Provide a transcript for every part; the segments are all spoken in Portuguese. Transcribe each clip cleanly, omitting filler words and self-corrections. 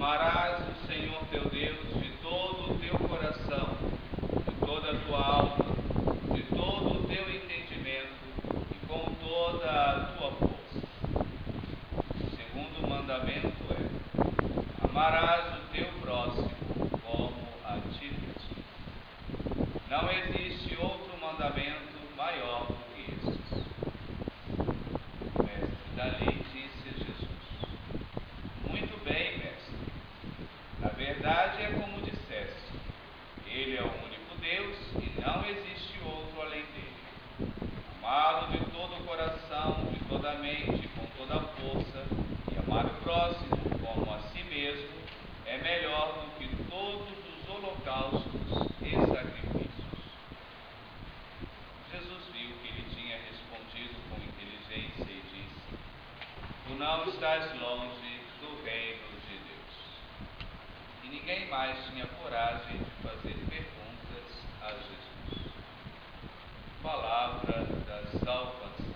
Amarás o Senhor teu Deus de todo o teu coração, de toda a tua alma, de todo o teu entendimento e com toda a tua força. O segundo mandamento é: amarás o teu próximo como a ti mesmo. Não existe outro mandamento maior do que estes. O mestre da lei disse a Jesus: muito bem, mestre. Na verdade é como disseste: Ele é o único Deus e não existe outro além dele. Amá-lo de todo o coração, de toda a mente, com toda a força, e amar o próximo como a si mesmo é melhor do que todos os holocaustos e sacrifícios. Jesus viu que ele tinha respondido com inteligência e disse: tu não estás longe do reino de Deus. E ninguém mais tinha coragem de fazer perguntas a Jesus. Palavra da salvação.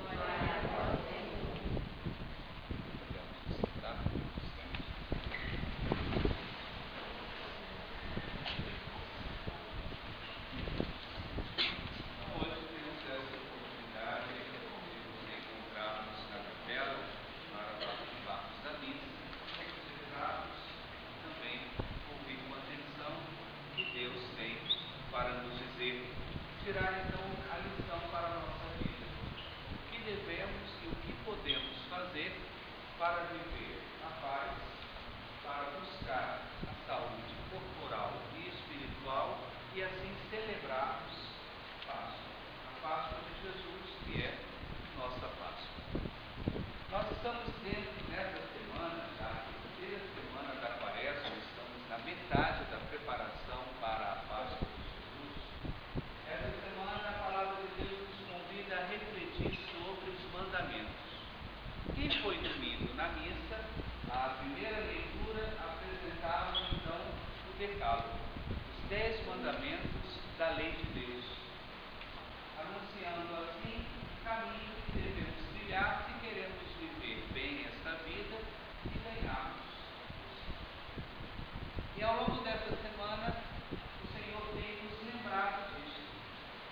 Glória a vós, Senhor. Podemos sentar? Então, hoje temos essa oportunidade de nos encontrarmos na capela para participarmos da missa, rezarmos e também ouvir com atenção o que Deus tem para nos dizer, tirar então a lição para a nossa vida. O que devemos e o que podemos fazer para viver a paz, para buscar a saúde corporal e espiritual e assim celebrarmos a Páscoa. A Páscoa de Jesus, que é nossa Páscoa. Nós estamos dentro dessa semana, já a terceira semana da Quaresma, estamos na metade da preparação para a Páscoa de Jesus. Essa semana a palavra de Deus nos convida a refletir sobre os mandamentos. Quem foi domingo na missa, a primeira leitura apresentava então o Decálogo, os 10 mandamentos da lei de Deus, anunciando assim o caminho que devemos trilhar se queremos viver bem esta vida e ganharmos o céu. E ao longo dessa semana, o Senhor tem nos lembrado disso,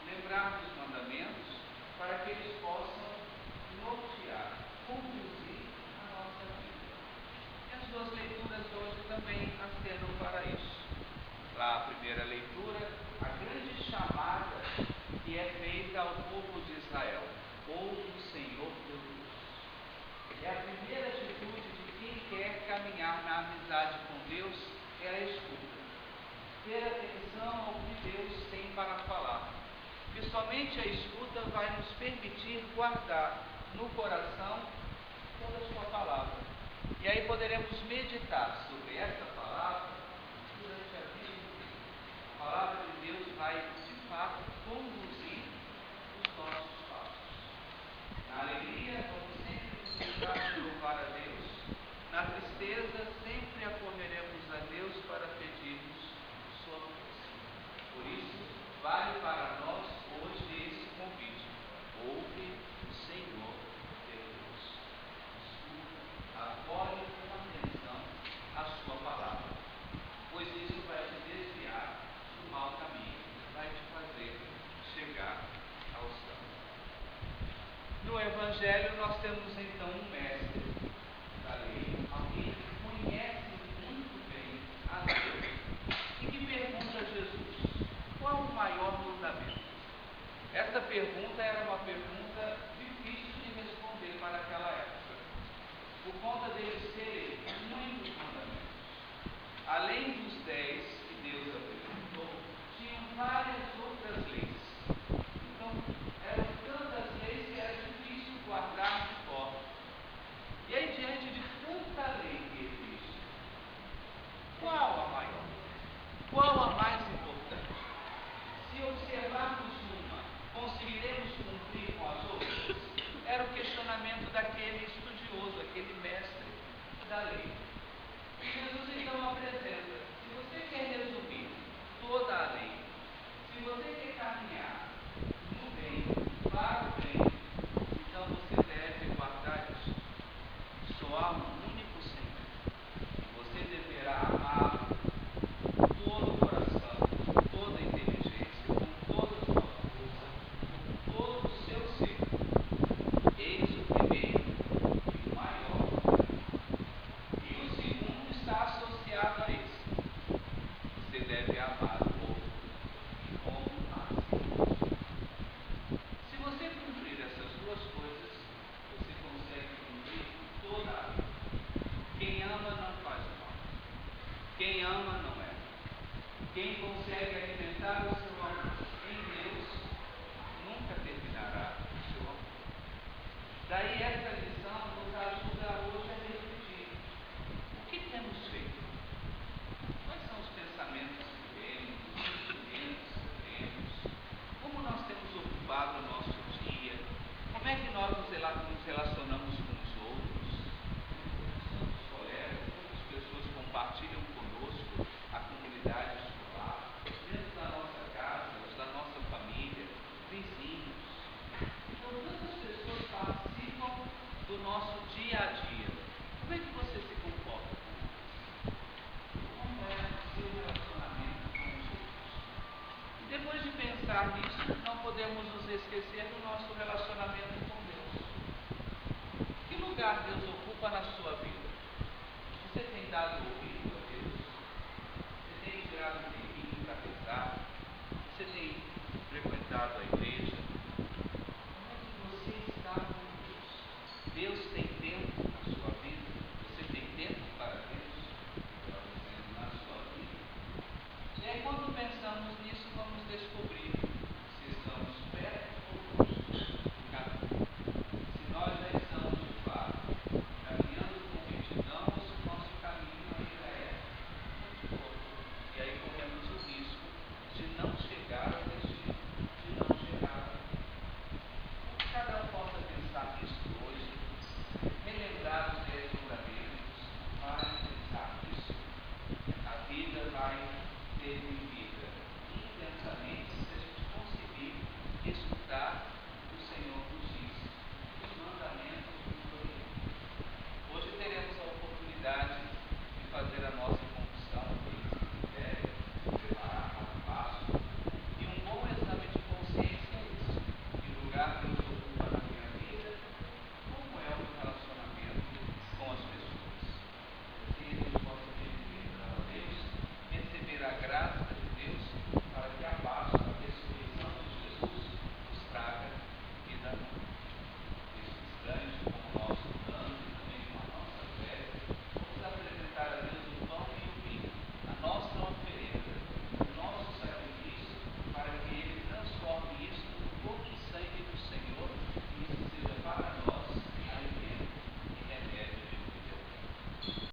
lembrar dos mandamentos, para que eles possam nortear, conduzir a nossa vida. E as duas leituras hoje também acenam para isso. Lá a primeira leitura, a grande chamada que é feita ao povo de Israel: ouve o Senhor teu Deus. É a primeira atitude de quem quer caminhar na amizade com Deus, é a escuta. Ter atenção ao que Deus tem para falar. E somente a escuta vai nos permitir guardar no coração toda a sua palavra. E aí poderemos meditar sobre essa palavra durante a vida inteira. A palavra de Deus vai, de fato, conduzir os nossos passos. Na alegria, vamos sempre nos lembrar de louvar a Deus. Na tristeza, sempre acorreremos a Deus para pedirmos sua força. Por isso, vale para nós hoje esse convite: ouve o Senhor teu Deus. Escuta, acolhe com atenção a sua palavra, pois isso vai te desviar do mau caminho, vai te fazer chegar ao céu. No Evangelho nós temos então um mestre da lei, alguém que conhece muito bem a Deus e que pergunta a Jesus: qual o maior mandamento? Essa pergunta era uma pergunta difícil de responder para aquela época, por conta deles terem muitos mandamentos. Além dos 10 que Deus apresentou, tinham várias outras leis. Então, eram tantas leis que era difícil guardar de cor. E aí, diante de tanta lei que existe, qual a maior? Qual a mais importante? Se observarmos uma, conseguiremos cumprir com as outras? Era o questionamento daquele estudioso, aquele mestre da lei. E Jesus então apresenta: se você quer resumir toda a lei, se você quer caminhar no bem, Quem ama não é. Quem consegue alimentar o seu amor em Deus nunca terminará o seu amor. Daí essa lição nos ajuda hoje a refletir. O que temos feito? Quais são os pensamentos que temos, os sentimentos que temos? Como nós temos ocupado o nosso dia? Como é que nós nos relacionamos com os outros? Somos colegas, quantas pessoas compartilham conosco a comunidade escolar, dentro da nossa casa, da nossa família, vizinhos. Então, tantas pessoas participam do nosso dia a dia. Como é que você se comporta com elas? Como é o seu relacionamento com os outros? E depois de pensar nisso, não podemos nos esquecer do nosso relacionamento com Deus. Que lugar Deus ocupa na sua vida? Você tem dado ouvido a Deus? Você tem tirado um tempinho para rezar? Você tem frequentado a igreja?